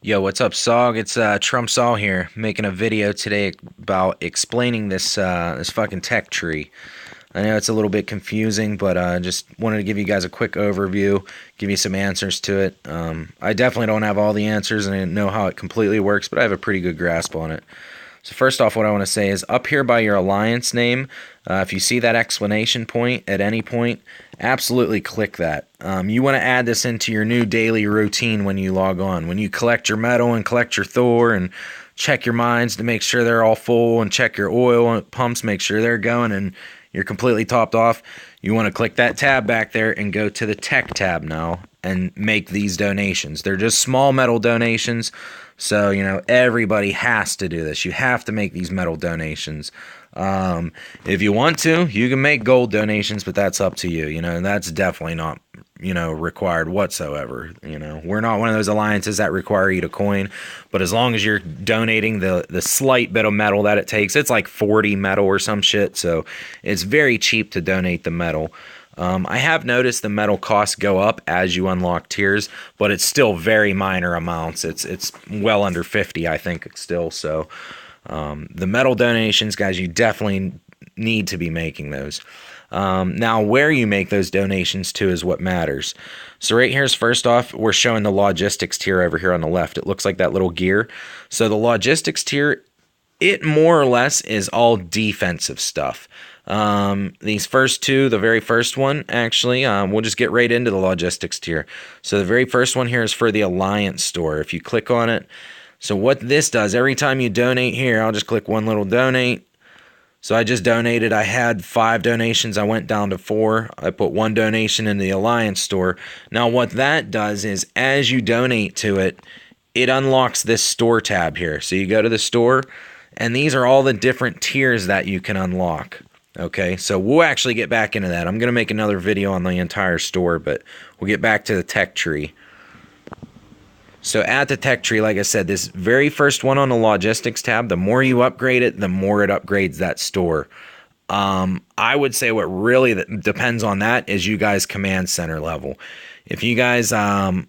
Yo, what's up, SOG? It's Trump Saul here, making a video today about explaining this fucking tech tree. I know it's a little bit confusing, but just wanted to give you guys a quick overview, give you some answers to it. I definitely don't have all the answers and I don't know how it completely works, but I have a pretty good grasp on it. So first off, what I want to say is up here by your alliance name, if you see that exclamation point at any point, absolutely click that. You want to add this into your new daily routine when you log on. When you collect your metal and collect your Thor and check your mines to make sure they're all full and check your oil pumps, make sure they're going and you're completely topped off, you want to click that tab back there and go to the tech tab now and make these donations. They're just small metal donations. So, everybody has to do this. You have to make these metal donations. If you want to, you can make gold donations, but that's up to you. And that's definitely not, required whatsoever. We're not one of those alliances that require you to coin, but as long as you're donating the slight bit of metal that it takes, it's like 40 metal or some shit. So it's very cheap to donate the metal. I have noticed the metal costs go up as you unlock tiers, but it's still very minor amounts. It's well under 50, I think, still. So the metal donations, guys, you definitely need to be making those. Now, where you make those donations to is what matters. So right here is first off, we're showing the logistics tier over here on the left. It looks like that little gear. So the logistics tier, it more or less is all defensive stuff. These first two, the very first one, actually, we'll just get right into the logistics tier. So the very first one here is for the Alliance store. If you click on it, so what this does, every time you donate here, I'll just click one little donate. So I just donated. I had 5 donations. I went down to 4. I put 1 donation in the Alliance store. Now what that does is as you donate to it, it unlocks this store tab here. So you go to the store, and these are all the different tiers that you can unlock. Okay, so we'll actually get back into that. I'm going to make another video on the entire store, but we'll get back to the tech tree. So at the tech tree, like I said, this very first one on the logistics tab, the more you upgrade it, the more it upgrades that store. I would say what really depends on that is you guys' command center level. If you guys don't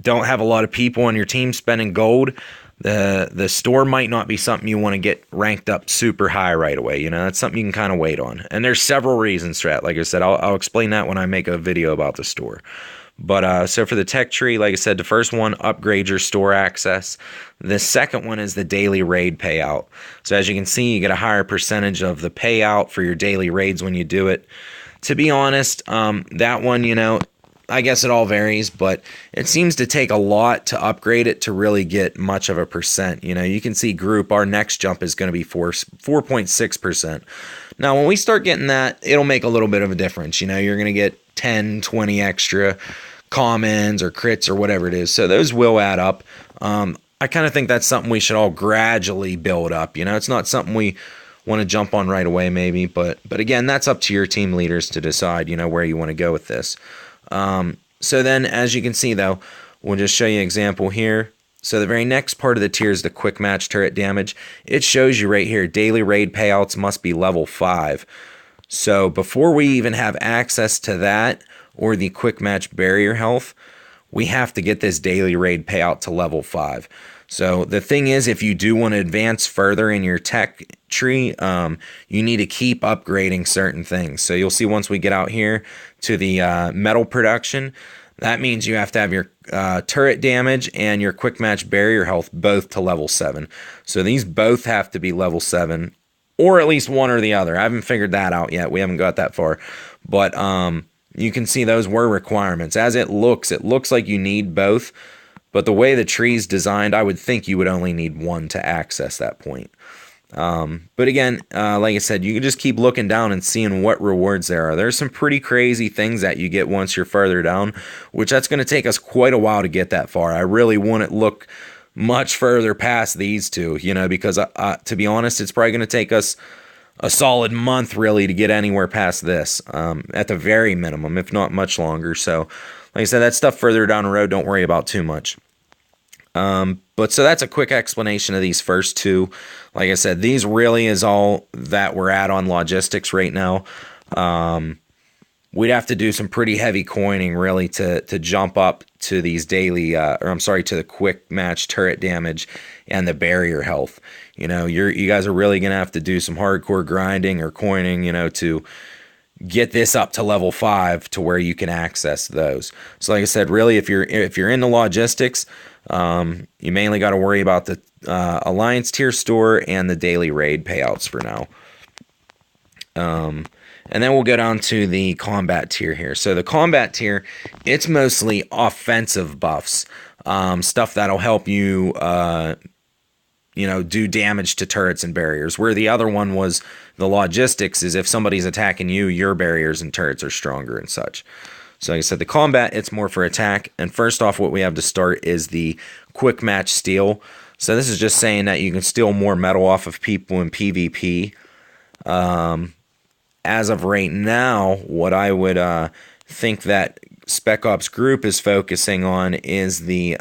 have a lot of people on your team spending gold, the store might not be something you want to get ranked up super high right away. That's something you can kind of wait on. And there's several reasons for that. Like I said, I'll explain that when I make a video about the store. But so for the tech tree, like I said, the first one, upgrade your store access. The second one is the daily raid payout. So as you can see, you get a higher percentage of the payout for your daily raids when you do it. To be honest, that one, I guess it all varies, but it seems to take a lot to upgrade it to really get much of a percent. You can see group, our next jump is going to be 4.6%. Now, when we start getting that, it'll make a little bit of a difference. You're going to get 10, 20 extra commons or crits or whatever it is. So those will add up. I kind of think that's something we should all gradually build up. It's not something we want to jump on right away maybe, but again, that's up to your team leaders to decide, where you want to go with this. So then, as you can see, though, we'll just show you an example here. So the very next part of the tier is the quick match turret damage. It shows you right here, daily raid payouts must be level 5. So before we even have access to that or the quick match barrier health, we have to get this daily raid payout to level 5. So the thing is, if you do want to advance further in your tech tree, you need to keep upgrading certain things. So you'll see once we get out here to the metal production, that means you have to have your turret damage and your quick match barrier health both to level 7. So these both have to be level 7, or at least one or the other. I haven't figured that out yet. We haven't got that far. But you can see those were requirements. As it looks like you need both. But the way the tree's designed, I would think you would only need one to access that point. But again, like I said, you can just keep looking down and seeing what rewards there are. There's some pretty crazy things that you get once you're further down, which that's going to take us quite a while to get that far. I really wouldn't look much further past these two, because to be honest, it's probably going to take us a solid month really to get anywhere past this, at the very minimum, if not much longer. So, like I said, that stuff further down the road, don't worry about too much. But so that's a quick explanation of these first two. Like I said, these really is all that we're at on logistics right now. we'd have to do some pretty heavy coining really to jump up to these daily, or I'm sorry, to the quick match turret damage and the barrier health. You know, you guys are really gonna have to do some hardcore grinding or coining, you know, to get this up to level 5 to where you can access those. So like I said, really, if you're into logistics, you mainly got to worry about the Alliance tier store and the daily raid payouts for now. And then we'll go down to the combat tier here. So the combat tier, it's mostly offensive buffs, stuff that'll help you, you know, do damage to turrets and barriers. Where the other one was the logistics, is if somebody's attacking you, your barriers and turrets are stronger and such. So like I said, the combat, it's more for attack. And first off, what we have to start is the quick match steal. So this is just saying that you can steal more metal off of people in PvP. As of right now, what I would think that Spec Ops Group is focusing on is the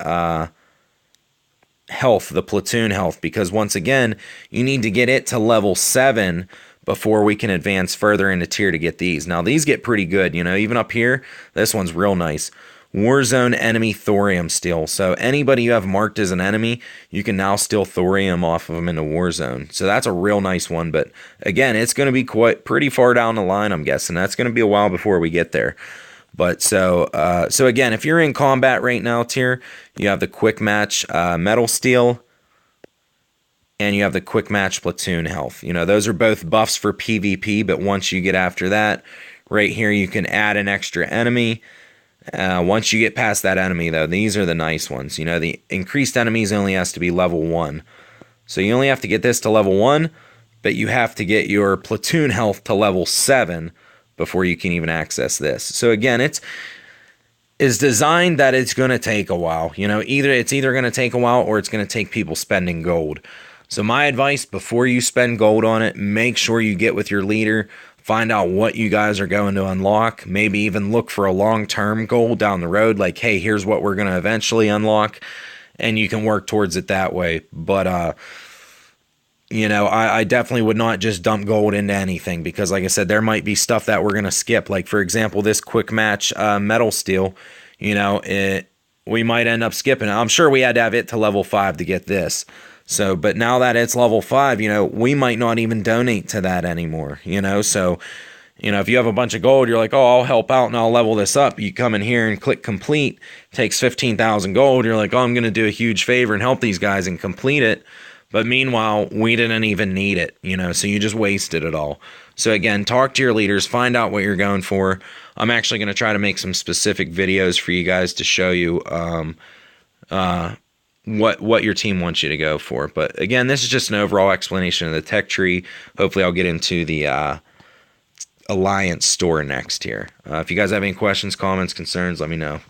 health, the platoon health, because once again, you need to get it to level 7 before we can advance further into tier to get these. Now, these get pretty good, you know, even up here, this one's real nice. Warzone enemy thorium steal. So anybody you have marked as an enemy, you can now steal thorium off of them into Warzone. So that's a real nice one, but again, it's going to be pretty far down the line, I'm guessing. That's going to be a while before we get there. But so again, if you're in combat right now tier, you have the quick match metal steal, and you have the quick match platoon health. You know, those are both buffs for PvP, but once you get after that, right here, you can add an extra enemy. Once you get past that enemy, though, these are the nice ones. You know, the increased enemies only has to be level 1. So you only have to get this to level 1, but you have to get your platoon health to level 7 before you can even access this. So again, it's designed that it's going to take a while. You know, it's either going to take a while or it's going to take people spending gold. So my advice, before you spend gold on it, make sure you get with your leader, find out what you guys are going to unlock, maybe even look for a long-term goal down the road, like, hey, here's what we're going to eventually unlock, and you can work towards it that way. But, you know, I definitely would not just dump gold into anything, because, like I said, there might be stuff that we're going to skip. Like, for example, this quick match metal steal, you know, we might end up skipping it. I'm sure we had to have it to level 5 to get this. So, but now that it's level 5, you know, we might not even donate to that anymore, you know. So, you know, if you have a bunch of gold, you're like, oh, I'll help out and I'll level this up. You come in here and click complete, takes 15,000 gold. You're like, oh, I'm going to do a huge favor and help these guys and complete it. But meanwhile, we didn't even need it, you know, so you just wasted it all. So again, talk to your leaders, find out what you're going for. I'm actually going to try to make some specific videos for you guys to show you what your team wants you to go for. But again, this is just an overall explanation of the tech tree. Hopefully I'll get into the Alliance store next here. If you guys have any questions, comments, concerns, let me know.